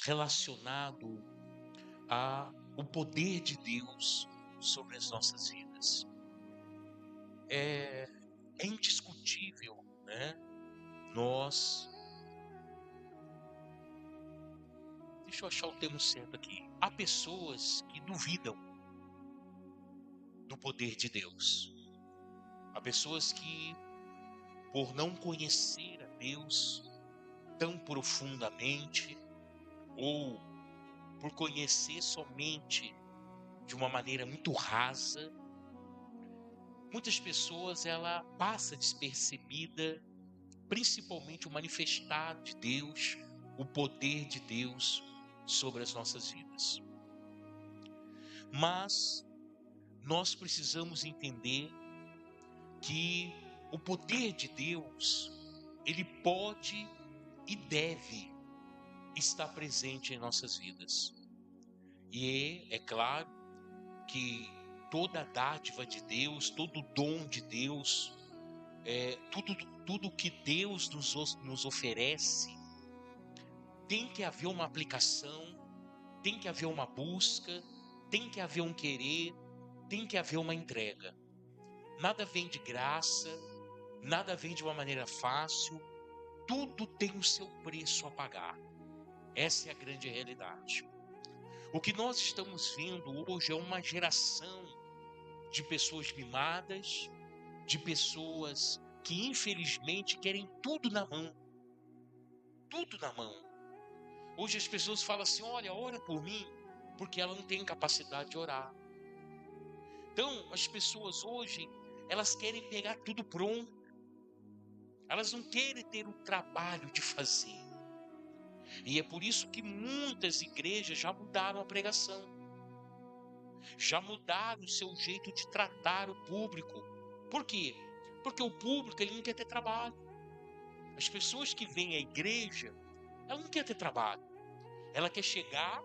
relacionado ao poder de Deus sobre as nossas vidas. É, é indiscutível, né? Nós, deixa eu achar o termo certo aqui. Há pessoas que duvidam do poder de Deus. Há pessoas que, por não conhecer a Deus tão profundamente, ou por conhecer somente de uma maneira muito rasa, muitas pessoas ela passa despercebida, principalmente o manifestar de Deus, o poder de Deus sobre as nossas vidas. Mas nós precisamos entender que o poder de Deus, ele pode e deve estar presente em nossas vidas. E é claro que toda dádiva de Deus, todo dom de Deus, tudo que Deus nos oferece, tem que haver uma aplicação, tem que haver uma busca, tem que haver um querer, tem que haver uma entrega. Nada vem de graça, nada vem de uma maneira fácil, tudo tem o seu preço a pagar. Essa é a grande realidade. O que nós estamos vendo hoje é uma geração de pessoas mimadas, de pessoas que infelizmente querem tudo na mão. Tudo na mão. Hoje as pessoas falam assim, olha, ora por mim, porque ela não tem capacidade de orar. Então, as pessoas hoje, elas querem pegar tudo pronto. Elas não querem ter o trabalho de fazer. E é por isso que muitas igrejas já mudaram a pregação. Já mudaram o seu jeito de tratar o público. Por quê? Porque o público ele não quer ter trabalho. As pessoas que vêm à igreja, ela não quer ter trabalho. Ela quer chegar,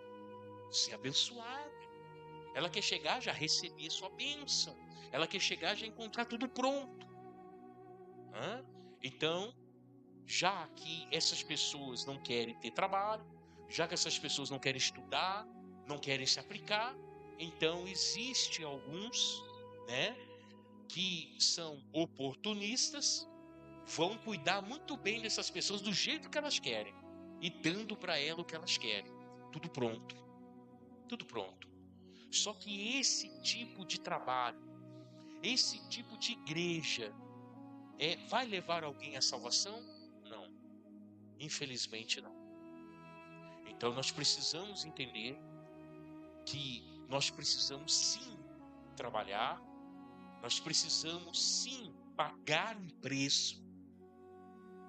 ser abençoada. Ela quer chegar, já receber sua bênção. Ela quer chegar, já encontrar tudo pronto. Então, já que essas pessoas não querem ter trabalho, já que essas pessoas não querem estudar, não querem se aplicar, então existe alguns, né, que são oportunistas, vão cuidar muito bem dessas pessoas do jeito que elas querem e dando para elas o que elas querem. Tudo pronto. Tudo pronto. Só que esse tipo de trabalho, esse tipo de igreja, vai levar alguém à salvação? Não. Infelizmente não. Então nós precisamos entender que nós precisamos sim trabalhar, nós precisamos sim pagar um preço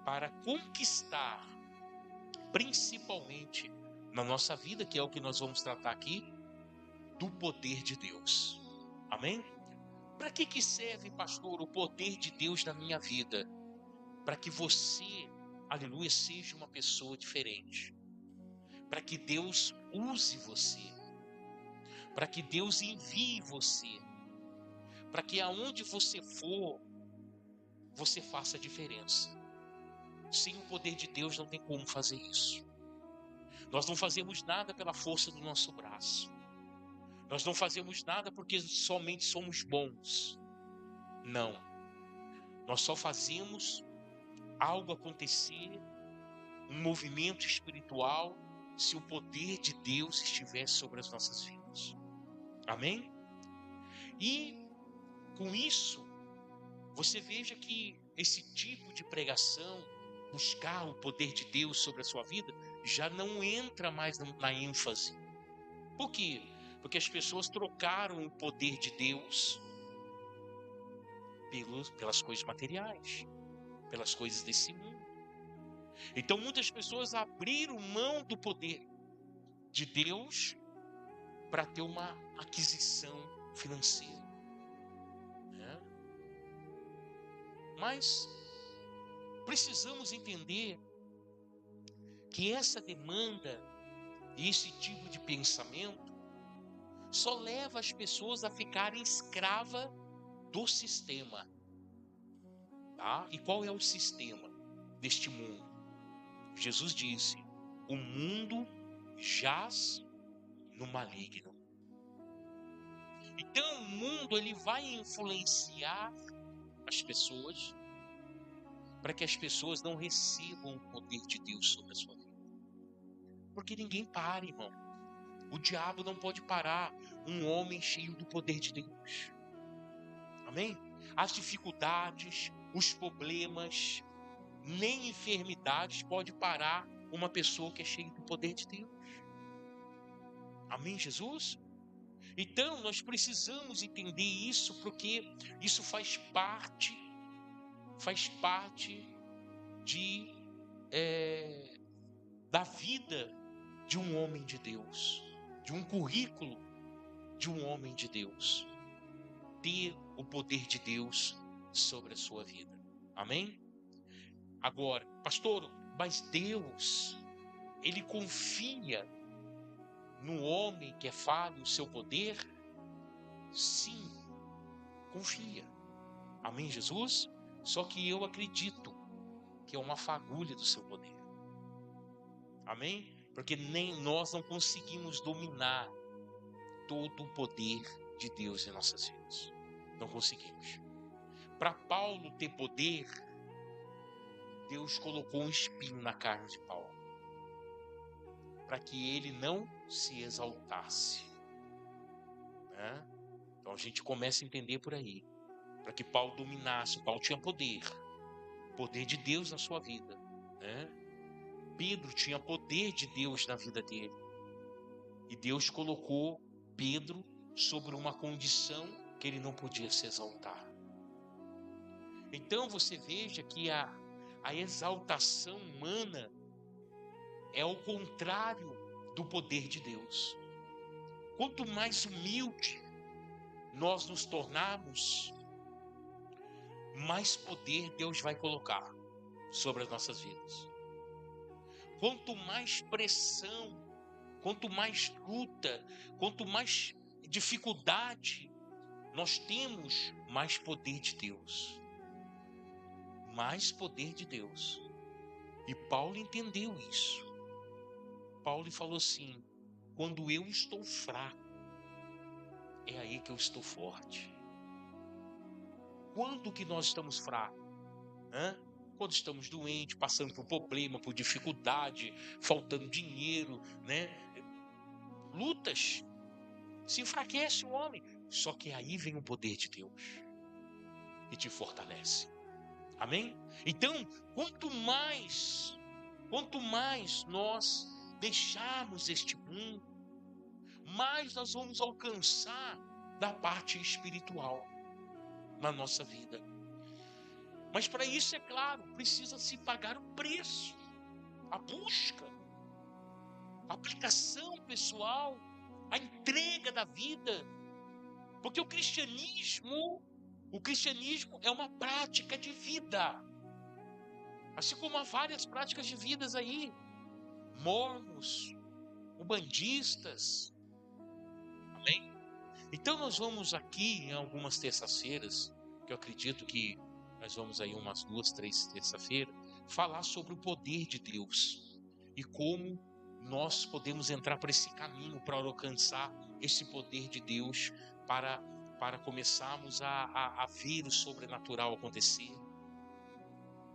para conquistar, principalmente na nossa vida, que é o que nós vamos tratar aqui, do poder de Deus. Amém? Para que serve, pastor, o poder de Deus na minha vida? Para que você, aleluia, seja uma pessoa diferente. Para que Deus use você. Para que Deus envie você. Para que aonde você for, você faça a diferença. Sem o poder de Deus não tem como fazer isso. Nós não fazemos nada pela força do nosso braço. Nós não fazemos nada porque somente somos bons. Não. Nós só fazemos algo acontecer, um movimento espiritual, se o poder de Deus estiver sobre as nossas vidas. Amém? E com isso, você veja que esse tipo de pregação, buscar o poder de Deus sobre a sua vida, já não entra mais na ênfase. Por quê? Porque as pessoas trocaram o poder de Deus pelas coisas materiais, pelas coisas desse mundo. Então muitas pessoas abriram mão do poder de Deus para ter uma aquisição financeira, né? Mas precisamos entender que essa demanda e esse tipo de pensamento só leva as pessoas a ficarem escravas do sistema, tá? E qual é o sistema deste mundo? Jesus disse: o mundo jaz no maligno. Então o mundo ele vai influenciar as pessoas para que as pessoas não recebam o poder de Deus sobre a sua vida. Porque ninguém para, irmão. O diabo não pode parar um homem cheio do poder de Deus. Amém? As dificuldades, os problemas, nem enfermidades pode parar uma pessoa que é cheia do poder de Deus. Amém, Jesus? Então nós precisamos entender isso, porque isso faz parte de da vida de um homem de Deus, de um currículo de um homem de Deus, ter o poder de Deus sobre a sua vida. Amém? Agora, pastor, mas Deus, ele confia no homem que é falho o seu poder? Sim, confia. Amém, Jesus? Só que eu acredito que é uma fagulha do seu poder. Amém? Porque nem nós não conseguimos dominar todo o poder de Deus em nossas vidas. Não conseguimos. Para Paulo ter poder, Deus colocou um espinho na carne de Paulo, para que ele não se exaltasse. Né? Então a gente começa a entender por aí. Para que Paulo dominasse, Paulo tinha poder de Deus na sua vida. Né? Pedro tinha poder de Deus na vida dele. E Deus colocou Pedro sobre uma condição que ele não podia se exaltar. Então você veja que a exaltação humana é o contrário do poder de Deus. Quanto mais humilde nós nos tornarmos, mais poder Deus vai colocar sobre as nossas vidas. Quanto mais pressão, quanto mais luta, quanto mais dificuldade nós temos, mais poder de Deus. Mais poder de Deus. E Paulo entendeu isso. Paulo falou assim: quando eu estou fraco, é aí que eu estou forte. Quando que nós estamos fracos? Quando estamos doentes, passando por problema, por dificuldade, faltando dinheiro, né? Lutas. Se enfraquece o homem. Só que aí vem o poder de Deus e te fortalece. Amém? Então, quanto mais nós deixarmos este mundo, mais nós vamos alcançar da parte espiritual na nossa vida. Mas para isso, é claro, precisa se pagar o preço, a busca, a aplicação pessoal, a entrega da vida. Porque o cristianismo é uma prática de vida. Assim como há várias práticas de vidas aí. Mormons, umbandistas. Amém? Então nós vamos aqui em algumas terças-feiras, que eu acredito que nós vamos aí umas 2, 3 terça-feiras, falar sobre o poder de Deus e como nós podemos entrar por esse caminho para alcançar esse poder de Deus, para começarmos a ver o sobrenatural acontecer,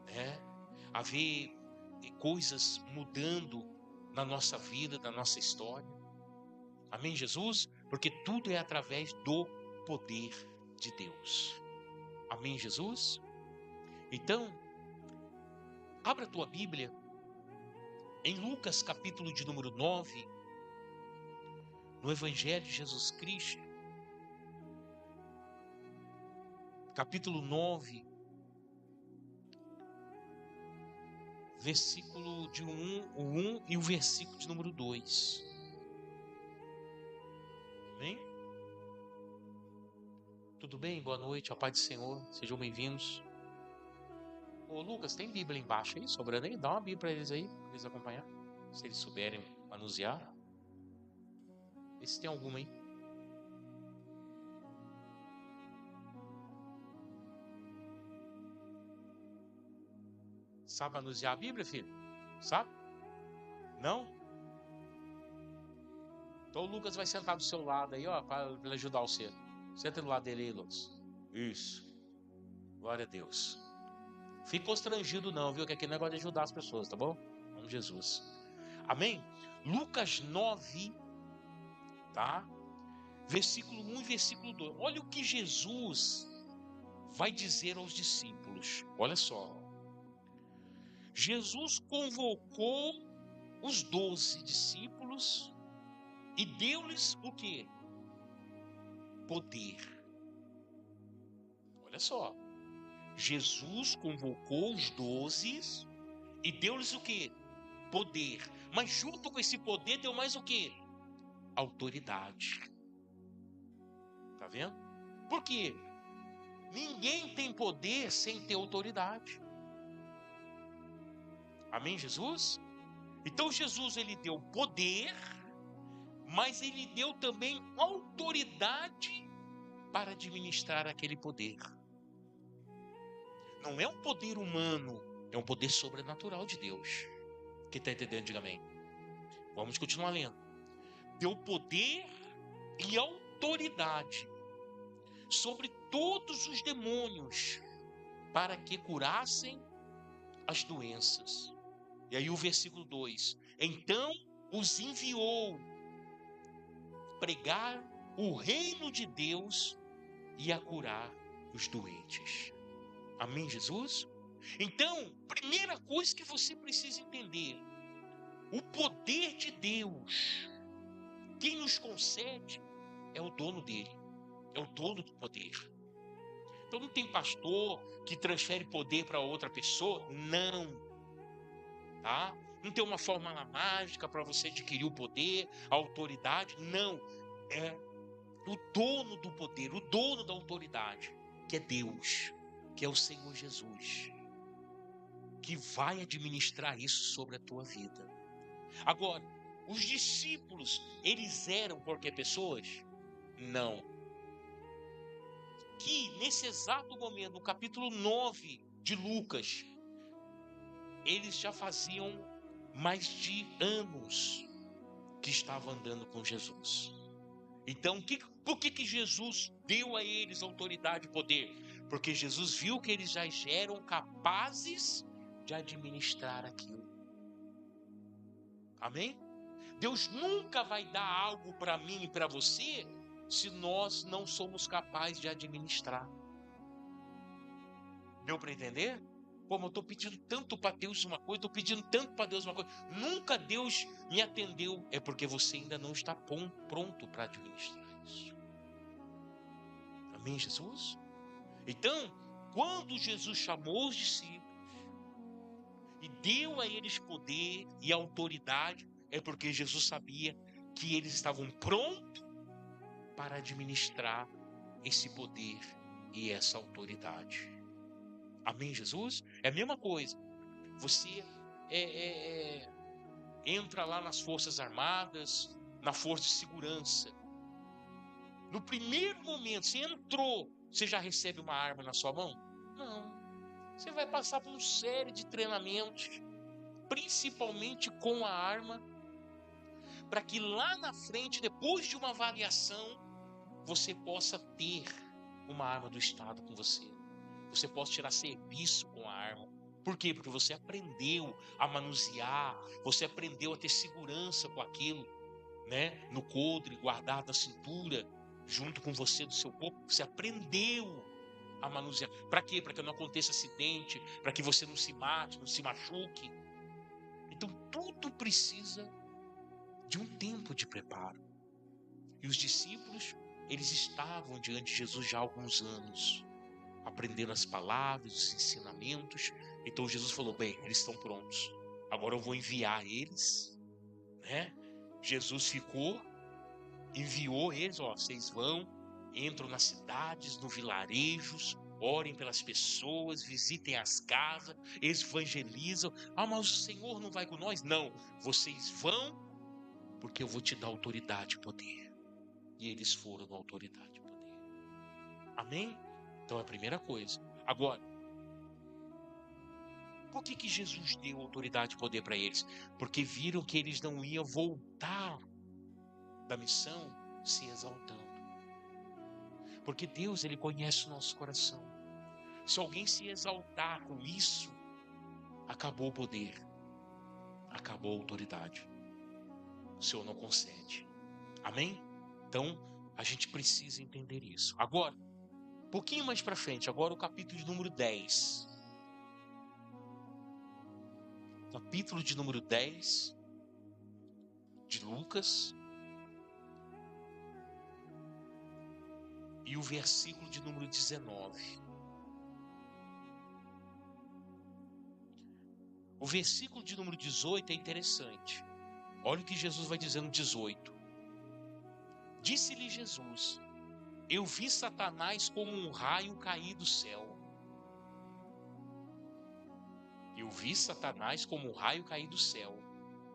né? A ver coisas mudando na nossa vida, na nossa história. Amém, Jesus? Porque tudo é através do poder de Deus. Amém, Jesus? Então, abra a tua Bíblia em Lucas capítulo de número 9, no Evangelho de Jesus Cristo, capítulo 9, versículo de 1 e o versículo de número 2. Amém? Tudo bem? Boa noite, a paz do Senhor, sejam bem-vindos. Ô Lucas, tem Bíblia embaixo aí, sobrando aí? Dá uma Bíblia para eles aí, para eles acompanhar, se eles souberem manusear. Vê se tem alguma aí. Sabe manusear a Bíblia, filho? Sabe? Não? Então o Lucas vai sentar do seu lado aí, ó, para ajudar você. Senta do lado dele aí, Lucas. Isso. Glória a Deus. Fique constrangido não, viu? Que aqui é negócio de ajudar as pessoas, tá bom? Em nome de Jesus. Amém? Lucas 9, tá? Versículo 1 e versículo 2. Olha o que Jesus vai dizer aos discípulos. Olha só. Jesus convocou os 12 discípulos e deu-lhes o quê? Poder. Olha só. Jesus convocou os 12 e deu-lhes o quê? Poder. Mas junto com esse poder deu mais o quê? Autoridade. Tá vendo? Por quê? Ninguém tem poder sem ter autoridade. Amém, Jesus? Então Jesus, ele deu poder, mas ele deu também autoridade para administrar aquele poder. Não é um poder humano, é um poder sobrenatural de Deus. Quem está entendendo, diga amém. Vamos continuar lendo. Deu poder e autoridade sobre todos os demônios para que curassem as doenças. E aí o versículo 2. Então os enviou pregar o reino de Deus e a curar os doentes. Amém, Jesus? Então, primeira coisa que você precisa entender: o poder de Deus, quem nos concede é o dono dele, é o dono do poder. Então não tem pastor que transfere poder para outra pessoa, não, tá? Não tem uma fórmula mágica para você adquirir o poder, a autoridade, não. É o dono do poder, o dono da autoridade, que é Deus, que é o Senhor Jesus, que vai administrar isso sobre a tua vida. Agora, os discípulos, eles eram qualquer pessoas? Não. Que nesse exato momento, no capítulo 9 de Lucas, eles já faziam mais de anos que estavam andando com Jesus. Então, por que Jesus deu a eles autoridade e poder? Porque Jesus viu que eles já eram capazes de administrar aquilo. Amém? Deus nunca vai dar algo para mim e para você se nós não somos capazes de administrar. Deu para entender? Como eu estou pedindo tanto para Deus uma coisa, estou pedindo tanto para Deus uma coisa, nunca Deus me atendeu. É porque você ainda não está pronto para administrar isso. Amém, Jesus? Então, quando Jesus chamou os discípulos e deu a eles poder e autoridade, é porque Jesus sabia que eles estavam prontos para administrar esse poder e essa autoridade. Amém, Jesus? É a mesma coisa. Você entra lá nas Forças Armadas, na Força de Segurança. No primeiro momento, você entrou, você já recebe uma arma na sua mão? Não. Você vai passar por uma série de treinamentos, principalmente com a arma, para que lá na frente, depois de uma avaliação, você possa ter uma arma do Estado com você. Você possa tirar serviço com a arma. Por quê? Porque você aprendeu a manusear, você aprendeu a ter segurança com aquilo, né? No coldre, guardado na cintura, junto com você do seu corpo. Você aprendeu a manusear. Para quê? Para que não aconteça acidente, para que você não se mate, não se machuque. Então tudo precisa de um tempo de preparo. E os discípulos, eles estavam diante de Jesus já há alguns anos, aprendendo as palavras, os ensinamentos. Então Jesus falou: bem, eles estão prontos, agora eu vou enviar eles, né? Jesus enviou eles, ó, vocês vão, entram nas cidades, nos vilarejos, orem pelas pessoas, visitem as casas, evangelizam. Ah, mas o Senhor não vai com nós? Não, vocês vão, porque eu vou te dar autoridade e poder. E eles foram com autoridade e poder. Amém? Então é a primeira coisa. Agora, Por que Jesus deu autoridade e poder para eles? Porque viram que eles não iam voltar da missão se exaltando. Porque Deus, Ele conhece o nosso coração. Se alguém se exaltar com isso, acabou o poder, acabou a autoridade. O Senhor não concede. Amém? Então, a gente precisa entender isso. Agora, um pouquinho mais para frente, agora o capítulo de número 10. Capítulo de número 10 de Lucas. E o versículo de número 19. O versículo de número 18 é interessante. Olha o que Jesus vai dizer no 18. Disse-lhe Jesus: eu vi Satanás como um raio cair do céu. Eu vi Satanás como um raio cair do céu.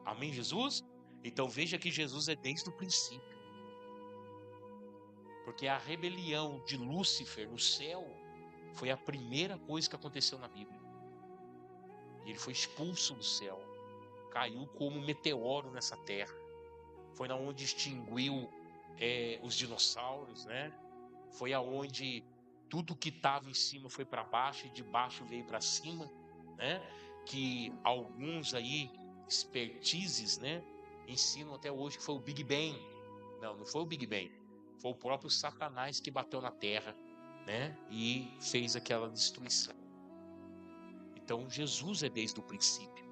Amém, Jesus? Então veja que Jesus é desde o princípio. Porque a rebelião de Lúcifer no céu foi a primeira coisa que aconteceu na Bíblia. Ele foi expulso do céu. Caiu como um meteoro nessa terra. Foi na onde extinguiu os dinossauros, né? Foi aonde tudo que estava em cima foi para baixo e de baixo veio para cima, né? Que alguns aí, expertises, né? Ensinam até hoje que foi o Big Bang. Não foi o Big Bang. Foi o próprio Satanás que bateu na terra, né? E fez aquela destruição. Então Jesus é desde o princípio.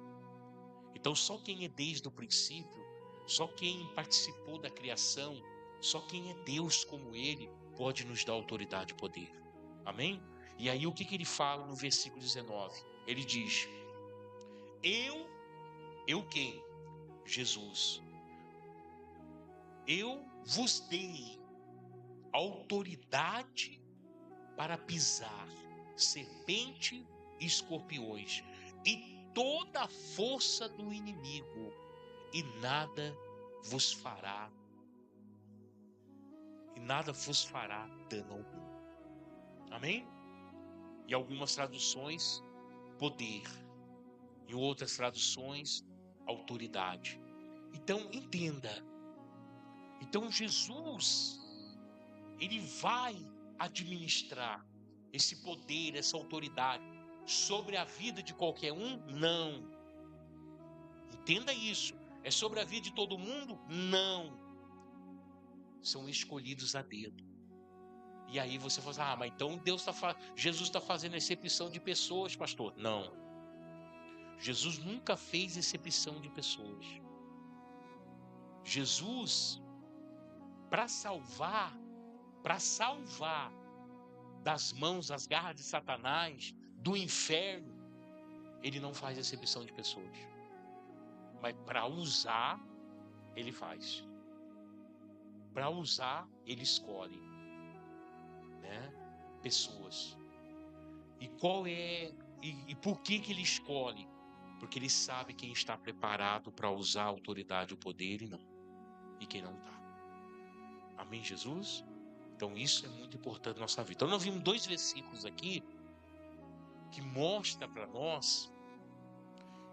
Então só quem é desde o princípio, só quem participou da criação, só quem é Deus como Ele, pode nos dar autoridade e poder. Amém? E aí o que ele fala no versículo 19? Ele diz: eu quem? Jesus. Eu vos dei autoridade para pisar serpente e escorpiões e toda a força do inimigo, e nada vos fará dano algum. Amém? E algumas traduções, poder. Em outras traduções, autoridade. Então, entenda. Então, Jesus, Ele vai administrar esse poder, essa autoridade sobre a vida de qualquer um? Não. Entenda isso. É sobre a vida de todo mundo? Não. São escolhidos a dedo. E aí você fala assim, mas então Jesus está fazendo exceção de pessoas, pastor. Não. Jesus nunca fez exceção de pessoas. Jesus, para salvar das mãos, das garras de Satanás, do inferno, Ele não faz exceção de pessoas. Mas para usar, Ele faz. Para usar, Ele escolhe, né, pessoas. E por que Ele escolhe? Porque Ele sabe quem está preparado para usar a autoridade, o poder e quem não está. Amém, Jesus? Então isso é muito importante na nossa vida. Então nós vimos 2 versículos aqui que mostra para nós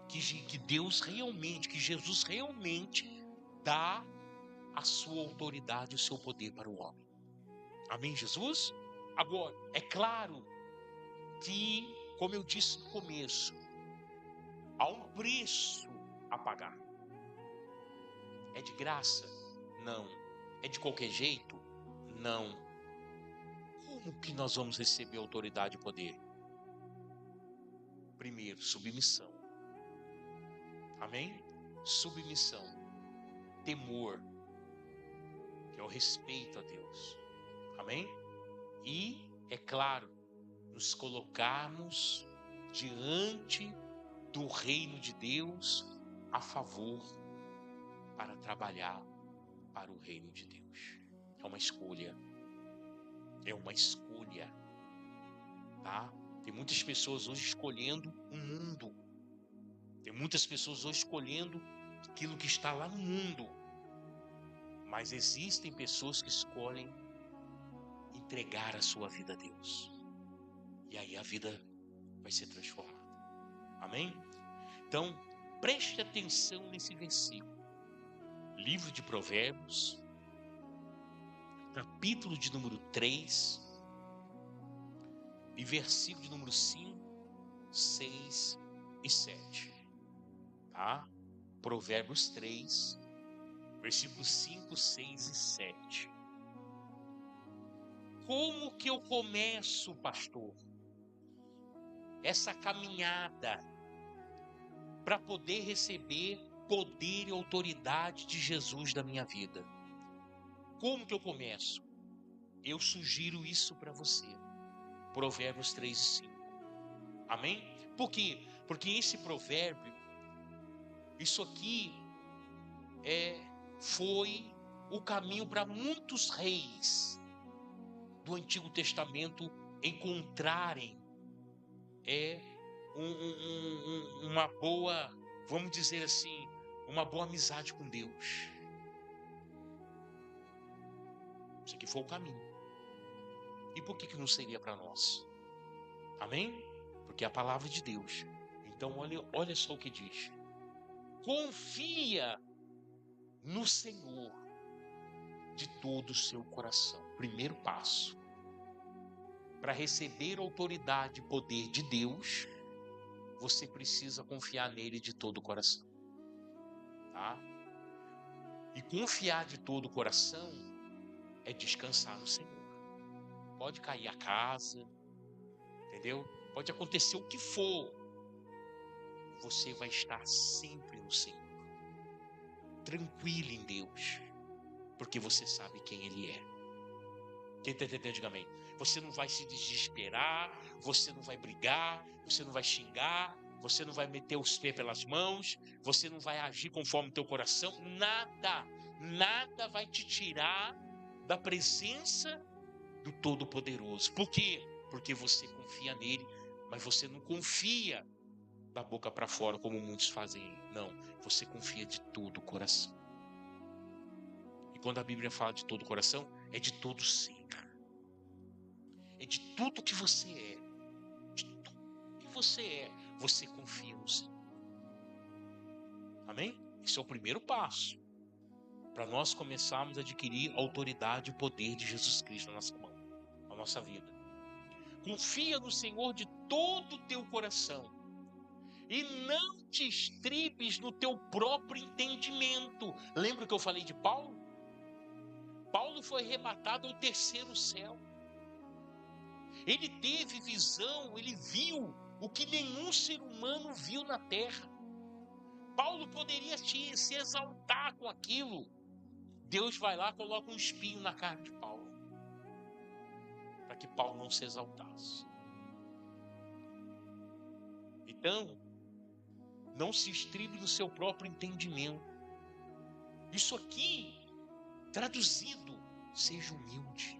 que Deus realmente, que Jesus realmente dá a sua autoridade, o seu poder para o homem. Amém, Jesus? Agora, é claro que, como eu disse no começo, há um preço a pagar. É de graça? Não. É de qualquer jeito? Não. Como que nós vamos receber autoridade e poder? Primeiro, submissão. Amém? Submissão. Temor, que é o respeito a Deus. Amém? E, é claro, nos colocarmos diante do reino de Deus a favor para trabalhar para o reino de Deus. É uma escolha. É uma escolha. Tá? Tem muitas pessoas hoje escolhendo o mundo. Tem muitas pessoas hoje escolhendo aquilo que está lá no mundo. Mas existem pessoas que escolhem entregar a sua vida a Deus. E aí a vida vai ser transformada. Amém? Então, preste atenção nesse versículo. Livro de Provérbios, capítulo de número 3, e versículo de número 5, 6 e 7. Tá? Provérbios 3, versículos 5, 6 e 7. Como que eu começo, pastor, essa caminhada para poder receber poder e autoridade de Jesus na minha vida? Como que eu começo? Eu sugiro isso para você. Provérbios 3 e 5. Amém? Por quê? Porque esse provérbio, isso aqui foi o caminho para muitos reis do Antigo Testamento encontrarem uma boa, vamos dizer assim, uma boa amizade com Deus. Isso aqui foi o caminho. E por que não seria para nós? Amém? Porque é a palavra de Deus. Então olha só o que diz. Confia no Senhor de todo o seu coração. Primeiro passo. Para receber autoridade e poder de Deus, você precisa confiar nele de todo o coração. Tá? E confiar de todo o coração é descansar no Senhor. Pode cair a casa, entendeu? Pode acontecer o que for. Você vai estar sempre no Senhor. Tranquilo em Deus. Porque você sabe quem Ele é. Quem está entendendo, diga amém. Você não vai se desesperar, você não vai brigar, você não vai xingar, você não vai meter os pés pelas mãos, você não vai agir conforme o teu coração. Nada vai te tirar da presença do Todo-Poderoso. Por quê? Porque você confia nele, mas você não confia da boca para fora como muitos fazem. Não, você confia de todo o coração. E quando a Bíblia fala de todo o coração, é de todo ser. É de tudo que você é. De tudo que você é, você confia no Senhor. Amém? Esse é o primeiro passo para nós começarmos a adquirir a autoridade e o poder de Jesus Cristo na nossa mão, na nossa vida. Confia no Senhor de todo o teu coração e não te estribes no teu próprio entendimento. Lembra que eu falei de Paulo? Paulo foi arrebatado ao terceiro céu. Ele teve visão, ele viu o que nenhum ser humano viu na terra. Paulo poderia se exaltar com aquilo. Deus vai lá e coloca um espinho na cara de Paulo, para que Paulo não se exaltasse. Então, não se estribe no seu próprio entendimento. Isso aqui, traduzido, seja humilde.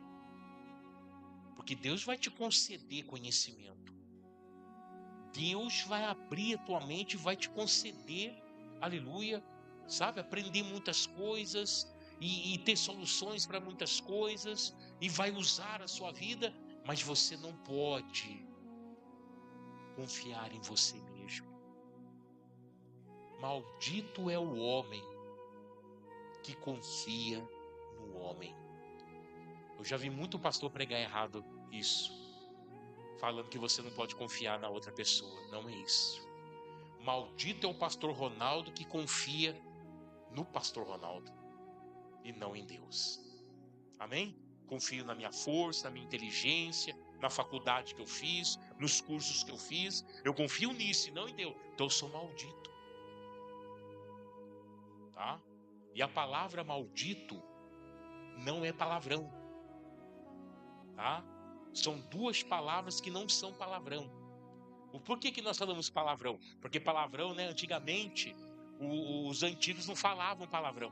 Porque Deus vai te conceder conhecimento. Deus vai abrir a tua mente e vai te conceder, aleluia, sabe, aprender muitas coisas e ter soluções para muitas coisas e vai usar a sua vida, mas você não pode confiar em você mesmo. Maldito é o homem que confia no homem. Eu já vi muito pastor pregar errado isso, falando que você não pode confiar na outra pessoa. Não é isso. Maldito é o pastor Ronaldo que confia no pastor Ronaldo e não em Deus. Amém? Confio na minha força, na minha inteligência, na faculdade que eu fiz, nos cursos que eu fiz. Eu confio nisso e não em Deus. Então eu sou maldito. Tá? E a palavra maldito não é palavrão. Tá? São duas palavras que não são palavrão. Por que nós falamos palavrão? Porque palavrão, né, antigamente, os antigos não falavam palavrão.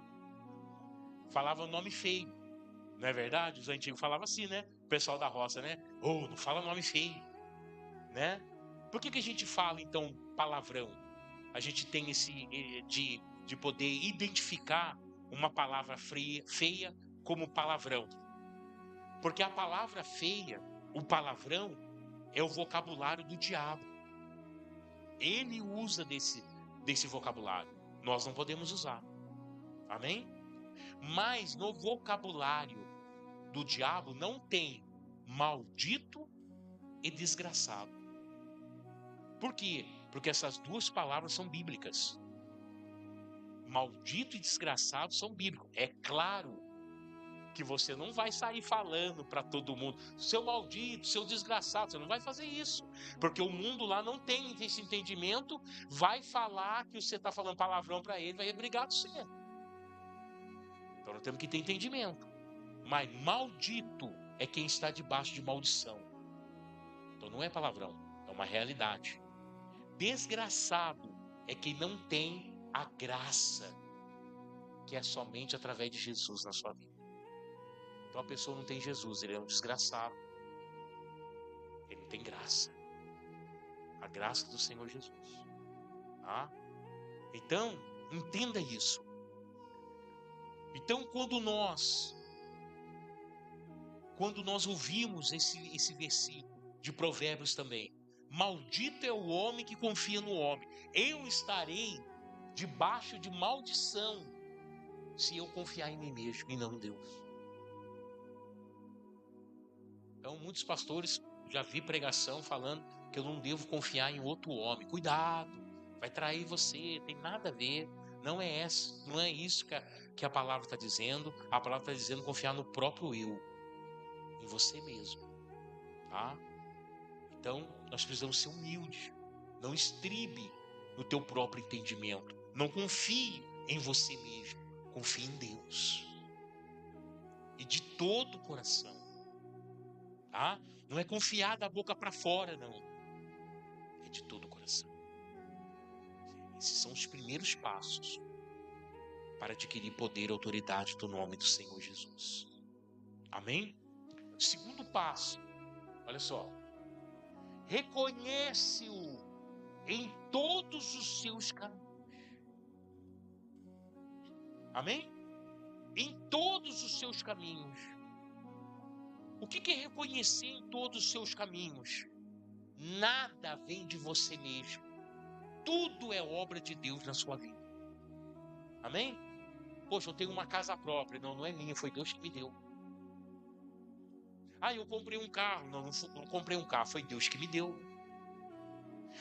Falavam nome feio. Não é verdade? Os antigos falavam assim, né? O pessoal da roça, né? Oh, não fala nome feio. Né? Por que a gente fala, então, palavrão? A gente tem esse de poder identificar uma palavra feia como palavrão. Porque a palavra feia, o palavrão, é o vocabulário do diabo. Ele usa desse vocabulário. Nós não podemos usar. Amém? Mas no vocabulário do diabo não tem maldito e desgraçado. Por quê? Porque essas duas palavras são bíblicas. Maldito e desgraçado são bíblicos. É claro que você não vai sair falando para todo mundo, seu maldito, seu desgraçado, você não vai fazer isso, porque o mundo lá não tem esse entendimento, vai falar que você está falando palavrão para ele, vai brigar com você. Então nós temos que ter entendimento. Mas maldito é quem está debaixo de maldição. Então não é palavrão, é uma realidade. Desgraçado é quem não tem a graça, que é somente através de Jesus na sua vida. Então a pessoa não tem Jesus, ele é um desgraçado. Ele não tem graça. A graça do Senhor Jesus. Tá? Então, entenda isso. Então, quando nós ouvimos esse versículo de Provérbios também, maldito é o homem que confia no homem. Eu estarei debaixo de maldição se eu confiar em mim mesmo e não em Deus. Então, muitos pastores, já vi pregação falando que eu não devo confiar em outro homem. Cuidado, vai trair você, tem nada a ver. Não é isso que a palavra está dizendo. A palavra está dizendo confiar no próprio eu, em você mesmo. Tá? Então, nós precisamos ser humildes. Não estribe no teu próprio entendimento. Não confie em você mesmo. Confie em Deus. E de todo o coração. Tá? Não é confiar da boca para fora, não. É de todo o coração. Esses são os primeiros passos para adquirir poder e autoridade do nome do Senhor Jesus. Amém? Segundo passo, olha só. Reconhece-o em todos os seus caminhos. Amém? Em todos os seus caminhos. O que é reconhecer em todos os seus caminhos? Nada vem de você mesmo. Tudo é obra de Deus na sua vida. Amém? Poxa, eu tenho uma casa própria. Não é minha, foi Deus que me deu. Ah, eu comprei um carro. Não comprei um carro, foi Deus que me deu.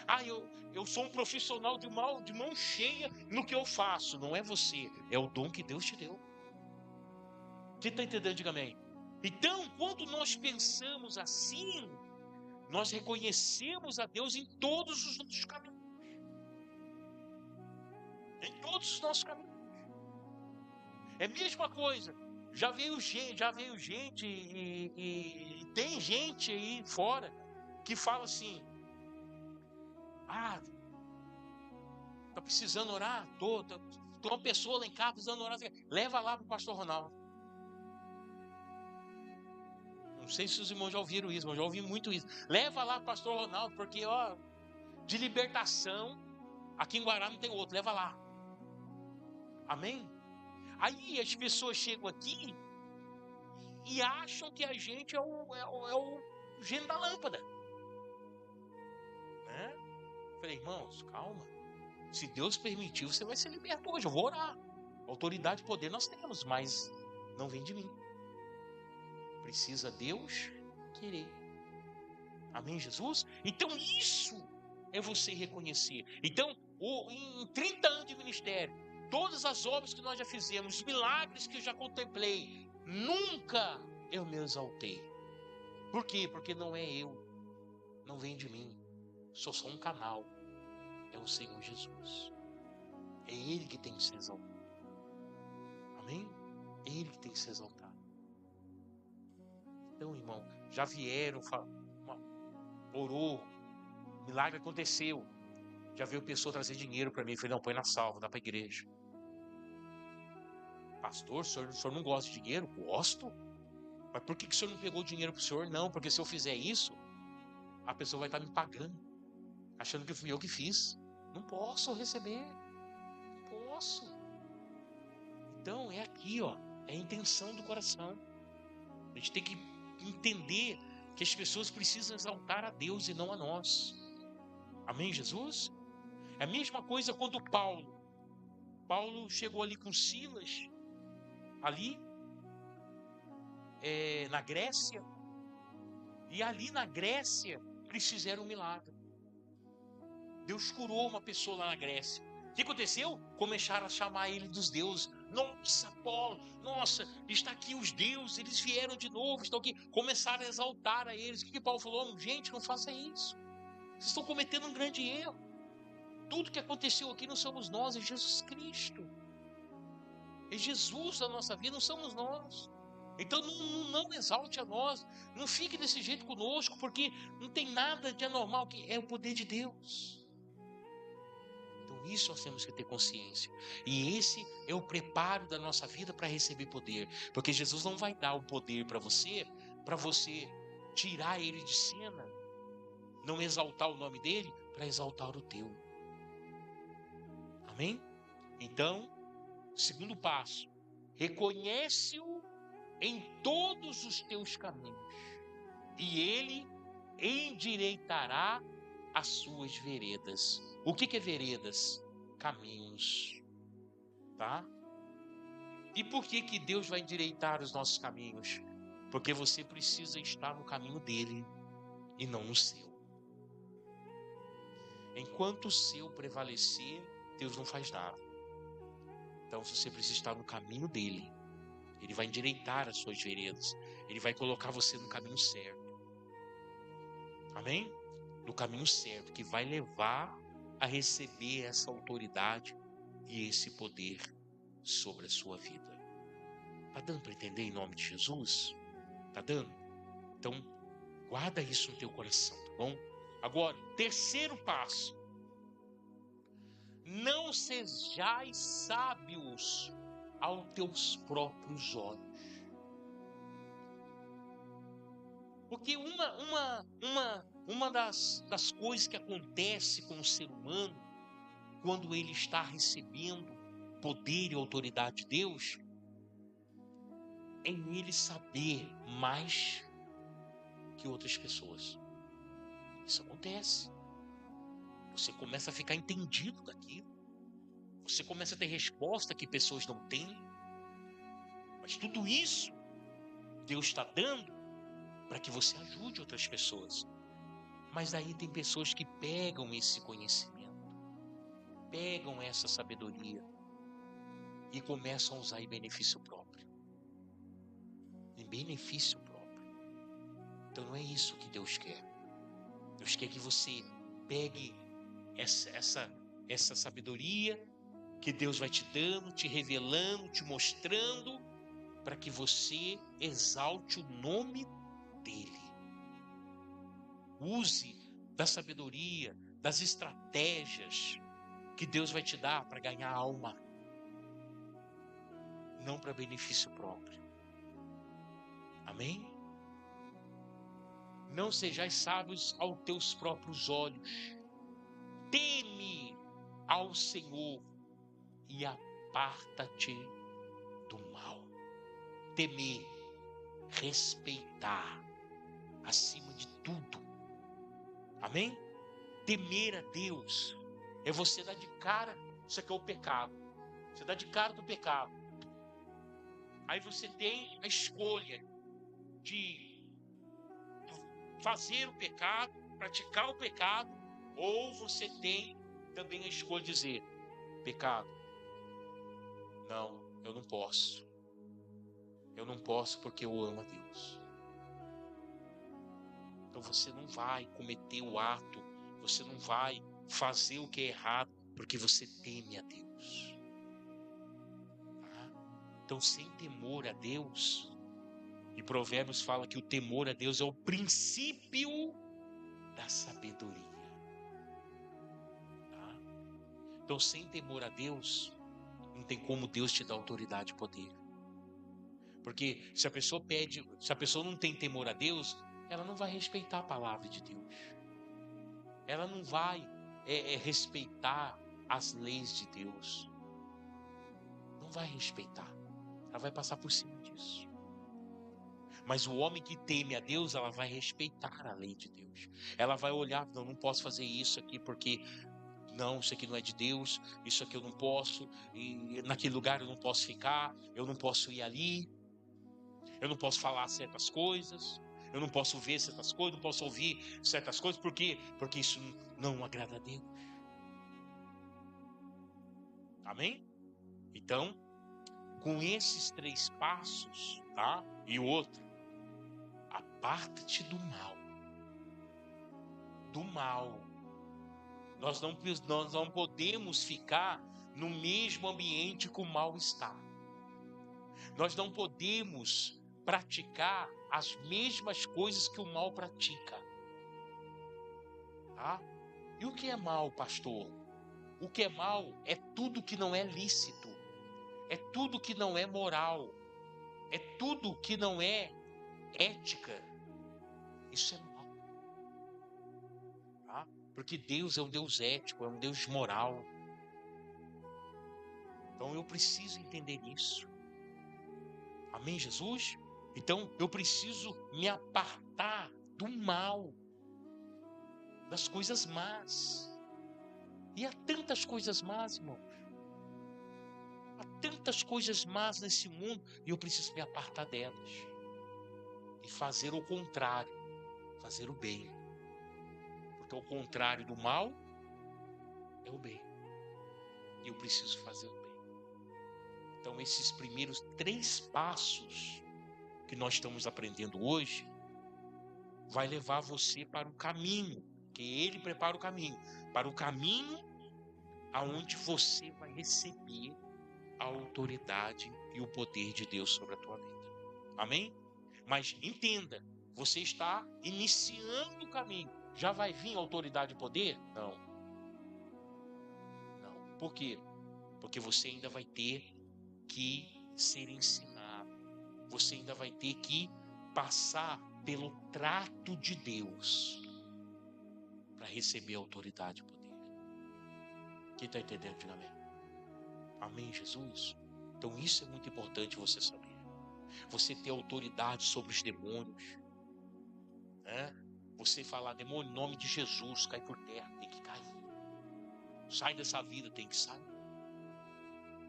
Ah, eu sou um profissional de mão cheia no que eu faço. Não é você, é o dom que Deus te deu. Você está entendendo? Diga amém. Então, quando nós pensamos assim, nós reconhecemos a Deus em todos os nossos caminhos. Em todos os nossos caminhos. É a mesma coisa. Já veio gente e tem gente aí fora que fala assim: ah, tá precisando orar? Tem uma pessoa lá em casa precisando orar. Leva lá para o pastor Ronaldo. Não sei se os irmãos já ouviram isso, mas eu já ouvi muito isso. Leva lá para o pastor Ronaldo, porque de libertação, aqui em Guará não tem outro, leva lá. Amém? Aí as pessoas chegam aqui e acham que a gente é o gênio da lâmpada. Né? Falei, irmãos, calma. Se Deus permitir, você vai ser liberto hoje. Eu vou orar. Autoridade e poder nós temos, mas não vem de mim. Precisa Deus querer. Amém, Jesus? Então isso é você reconhecer. Então, em 30 anos de ministério, todas as obras que nós já fizemos, os milagres que eu já contemplei, nunca eu me exaltei. Por quê? Porque não é eu, não vem de mim. Sou só um canal. É o Senhor Jesus. É Ele que tem que se exaltar. Amém? É Ele que tem que se exaltar. Então, irmão, já vieram, orou, milagre aconteceu. Já veio pessoa trazer dinheiro para mim. Eu falei, não, põe na salva, dá para a igreja. Pastor, o senhor não gosta de dinheiro? Gosto. Mas por que o senhor não pegou o dinheiro para o senhor? Não, porque se eu fizer isso, a pessoa vai estar me pagando, achando que fui eu que fiz. Não posso receber. Não posso. Então, é aqui, é a intenção do coração. A gente tem que entender que as pessoas precisam exaltar a Deus e não a nós. Amém, Jesus? É a mesma coisa quando Paulo chegou ali com Silas, ali na Grécia, e ali na Grécia eles fizeram um milagre. Deus curou uma pessoa lá na Grécia. O que aconteceu? Começaram a chamar ele dos deuses. Nossa, Paulo, nossa, está aqui os deuses, eles vieram de novo, estão aqui. Começaram a exaltar a eles. O que Paulo falou? Gente, não faça isso. Vocês estão cometendo um grande erro. Tudo que aconteceu aqui não somos nós, é Jesus Cristo. É Jesus da nossa vida, não somos nós. Então não exalte a nós. Não fique desse jeito conosco, porque não tem nada de anormal, que é o poder de Deus. Então isso nós temos que ter consciência. E esse é o preparo da nossa vida para receber poder. Porque Jesus não vai dar o poder para você tirar ele de cena, não exaltar o nome dele, para exaltar o teu. Amém? Então, segundo passo, reconhece-o em todos os teus caminhos, e ele endireitará as suas veredas. O que é veredas? Caminhos, tá? E por que Deus vai endireitar os nossos caminhos? Porque você precisa estar no caminho dele e não no seu. Enquanto o seu prevalecer, Deus não faz nada. Então você precisa estar no caminho dele. Ele vai endireitar as suas veredas. Ele vai colocar você no caminho certo. Amém? No caminho certo, que vai levar a receber essa autoridade e esse poder sobre a sua vida. Tá dando para entender em nome de Jesus? Tá dando? Então, guarda isso no teu coração, tá bom? Agora, terceiro passo. Não sejais sábios aos teus próprios olhos. Porque uma das coisas que acontece com o ser humano, quando ele está recebendo poder e autoridade de Deus, é ele saber mais que outras pessoas. Isso acontece. Você começa a ficar entendido daquilo. Você começa a ter resposta que pessoas não têm. Mas tudo isso Deus está dando para que você ajude outras pessoas. Mas aí tem pessoas que pegam esse conhecimento, pegam essa sabedoria e começam a usar em benefício próprio. Em benefício próprio. Então não é isso que Deus quer. Deus quer que você pegue essa sabedoria que Deus vai te dando, te revelando, te mostrando, para que você exalte o nome dele. Use da sabedoria, das estratégias que Deus vai te dar para ganhar alma, não para benefício próprio. Amém? Não sejais sábios aos teus próprios olhos. Teme ao Senhor e aparta-te do mal. Temer, respeitar, acima de tudo. Amém? Temer a Deus é você dar de cara, isso aqui é o pecado. Você dá de cara do pecado. Aí você tem a escolha de fazer o pecado, praticar o pecado, ou você tem também a escolha de dizer: pecado, não, eu não posso. Eu não posso porque eu amo a Deus. Então você não vai cometer o ato, você não vai fazer o que é errado, porque você teme a Deus. Tá? Então, sem temor a Deus, e Provérbios fala que o temor a Deus é o princípio da sabedoria. Tá? Então, sem temor a Deus, não tem como Deus te dar autoridade e poder. Porque se a pessoa não tem temor a Deus, ela não vai respeitar a palavra de Deus. Ela não vai respeitar as leis de Deus. Não vai respeitar. Ela vai passar por cima disso. Mas o homem que teme a Deus, ela vai respeitar a lei de Deus. Ela vai olhar: não posso fazer isso aqui porque não, isso aqui não é de Deus, isso aqui eu não posso, e naquele lugar eu não posso ficar, eu não posso ir ali, eu não posso falar certas coisas, eu não posso ver certas coisas, não posso ouvir certas coisas, por quê? Porque isso não agrada a Deus. Amém? Então, com esses 3 passos, tá? E o outro, aparta-te do mal. Do mal. Nós não podemos ficar no mesmo ambiente que o mal está. Nós não podemos praticar as mesmas coisas que o mal pratica. Tá? E o que é mal, pastor? O que é mal é tudo que não é lícito. É tudo que não é moral. É tudo que não é ética. Isso é mal. Tá? Porque Deus é um Deus ético, é um Deus moral. Então eu preciso entender isso. Amém, Jesus? Então eu preciso me apartar do mal, das coisas más. E há tantas coisas más, irmão. Há tantas coisas más nesse mundo e eu preciso me apartar delas. E fazer o contrário, fazer o bem. Porque o contrário do mal é o bem. E eu preciso fazer o bem. Então esses primeiros 3 passos que nós estamos aprendendo hoje vai levar você para o caminho, que Ele prepara o caminho, para o caminho aonde você vai receber a autoridade e o poder de Deus sobre a tua vida. Amém? Mas entenda, você está iniciando o caminho. Já vai vir autoridade e poder? Não. Não. Por quê? Porque você ainda vai ter que ser ensinado. Você ainda vai ter que passar pelo trato de Deus para receber autoridade e poder. Quem está entendendo? Diga amém. Amém, Jesus? Então isso é muito importante você saber. Você ter autoridade sobre os demônios, né? Você falar, demônio, em nome de Jesus, cai por terra, tem que cair. Sai dessa vida, tem que sair.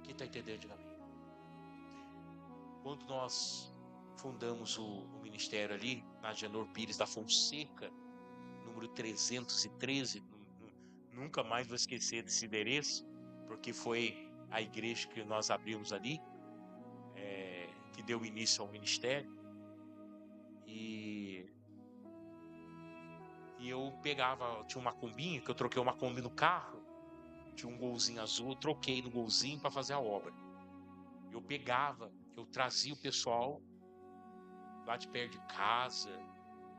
Quem está entendendo? Diga amém. Quando nós fundamos o ministério ali, na Agenor Pires da Fonseca, número 313, nunca mais vou esquecer desse endereço, porque foi a igreja que nós abrimos ali, que deu início ao ministério. E eu pegava, tinha uma Kombinha, que eu troquei uma Kombi no carro, tinha um golzinho azul, eu troquei no golzinho para fazer a obra. Eu pegava, eu trazia o pessoal lá de perto de casa,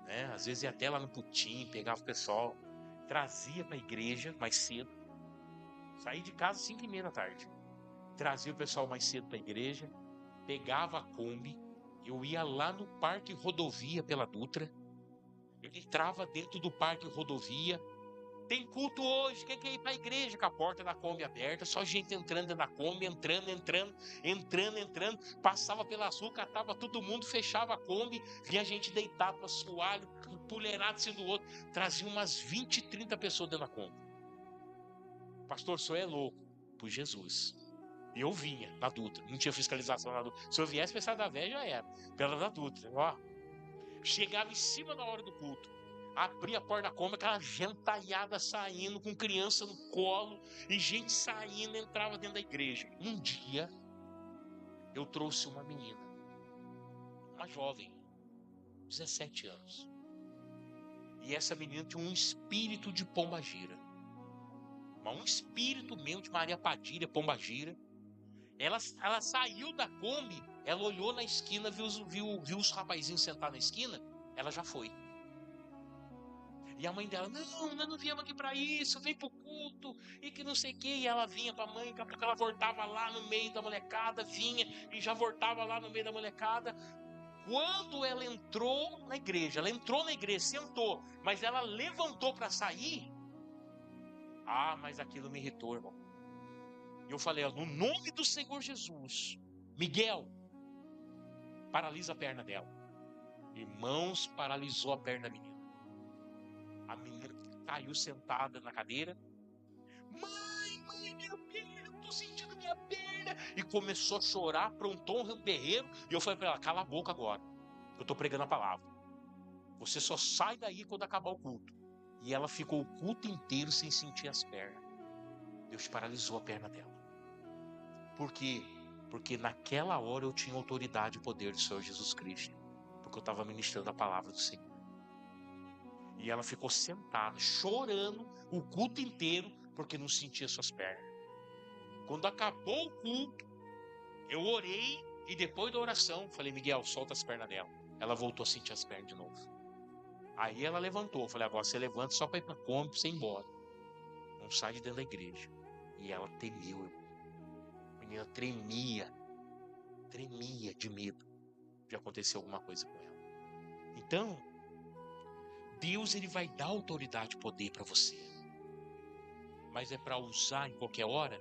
né? Às vezes ia até lá no Putim, pegava o pessoal, trazia para a igreja mais cedo, saí de casa 5:30 da tarde, trazia o pessoal mais cedo para a igreja, pegava a Kombi, eu ia lá no Parque Rodovia pela Dutra, eu entrava dentro do Parque Rodovia, tem culto hoje, quem quer ir para a igreja? Com a porta da Kombi aberta, só gente entrando na Kombi, entrando, passava pela rua, catava todo mundo, fechava a Kombi, via a gente deitado no assoalho, puleirado assim do outro, trazia umas 20, 30 pessoas dentro da Kombi. Pastor, o senhor é louco, por Jesus. E eu vinha na Dutra, não tinha fiscalização na Dutra. Se eu viesse para Estrada da Velha, já era, pela da Dutra, ó. Chegava em cima da hora do culto, abria a porta da Kombi, aquela gentalhada saindo, com criança no colo, e gente saindo, entrava dentro da igreja. Um dia, eu trouxe uma menina, uma jovem, 17 anos. E essa menina tinha um espírito de pombagira. Um espírito mesmo de Maria Padilha, pombagira. Ela saiu da Kombi, ela olhou na esquina, viu os rapazinhos sentados na esquina, ela já foi. E a mãe dela, não, nós não viemos aqui para isso, vem pro culto, e que não sei o que. E ela vinha pra mãe, daqui a pouco ela voltava lá no meio da molecada, vinha e já voltava lá no meio da molecada. Quando ela entrou na igreja, sentou, mas ela levantou para sair. Mas aquilo me irritou, irmão. E eu falei, no nome do Senhor Jesus, Miguel, paralisa a perna dela. Irmãos, paralisou a perna da menina. A menina caiu sentada na cadeira, Mãe, minha perna, eu tô sentindo minha perna. E começou a chorar, aprontou um berreiro. E eu falei para ela, cala a boca agora. Eu tô pregando a palavra. Você só sai daí quando acabar o culto. E ela ficou o culto inteiro sem sentir as pernas. Deus paralisou a perna dela. Por quê? Porque naquela hora eu tinha autoridade e poder do Senhor Jesus Cristo. Porque eu estava ministrando a palavra do Senhor. E ela ficou sentada, chorando o culto inteiro, porque não sentia suas pernas. Quando acabou o culto, eu orei e depois da oração, falei, Miguel, solta as pernas dela. Ela voltou a sentir as pernas de novo. Aí ela levantou, falei, agora você levanta só para ir para Kombi, para você ir embora. Não sai de dentro da igreja. E ela temeu, a menina tremia de medo de acontecer alguma coisa com ela. Então, Deus ele vai dar autoridade e poder para você. Mas é para usar em qualquer hora?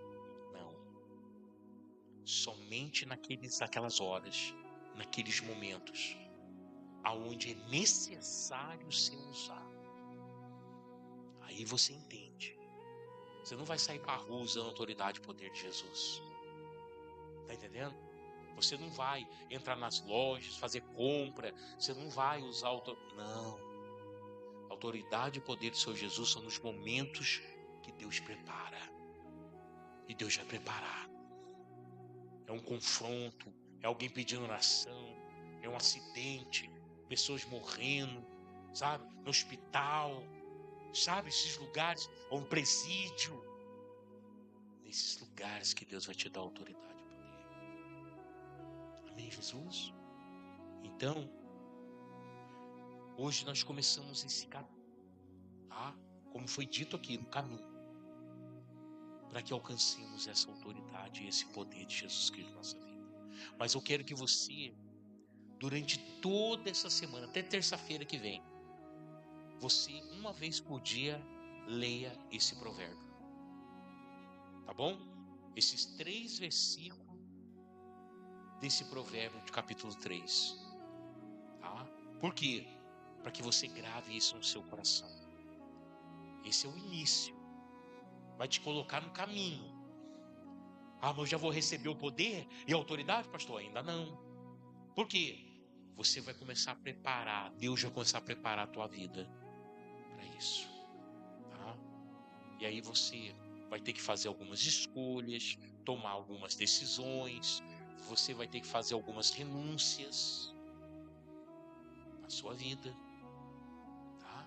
Não. Somente naquelas horas, naqueles momentos, aonde é necessário ser usado. Aí você entende. Você não vai sair para a rua usando a autoridade e poder de Jesus. Tá entendendo? Você não vai entrar nas lojas, fazer compra. Você não vai usar Não. Autoridade e poder do Senhor Jesus são nos momentos que Deus prepara. E Deus vai preparar. É um confronto, é alguém pedindo oração, é um acidente, pessoas morrendo, sabe? No hospital, sabe? Esses lugares, ou um presídio. Nesses lugares que Deus vai te dar autoridade e poder. Amém, Jesus? Então, hoje nós começamos esse caminho, tá? Como foi dito aqui, no caminho, para que alcancemos essa autoridade e esse poder de Jesus Cristo na nossa vida. Mas eu quero que você, durante toda essa semana, até terça-feira que vem, você, uma vez por dia, leia esse provérbio. Tá bom? Esses 3 versículos desse provérbio de capítulo 3. Tá? Por quê? Para que você grave isso no seu coração. Esse é o início. Vai te colocar no caminho. Ah, mas eu já vou receber o poder e a autoridade, pastor? Ainda não. Por quê? Você vai começar a preparar, Deus vai começar a preparar a tua vida para isso. Tá? E aí você vai ter que fazer algumas escolhas, tomar algumas decisões, você vai ter que fazer algumas renúncias na sua vida, tá?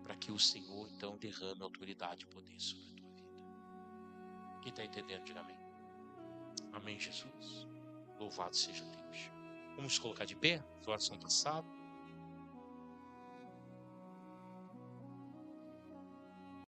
Para que o Senhor então derrame autoridade e poder sobre a tua vida. Quem está entendendo, diga amém. Amém, Jesus. Louvado seja Deus. Vamos colocar de pé, oração passada.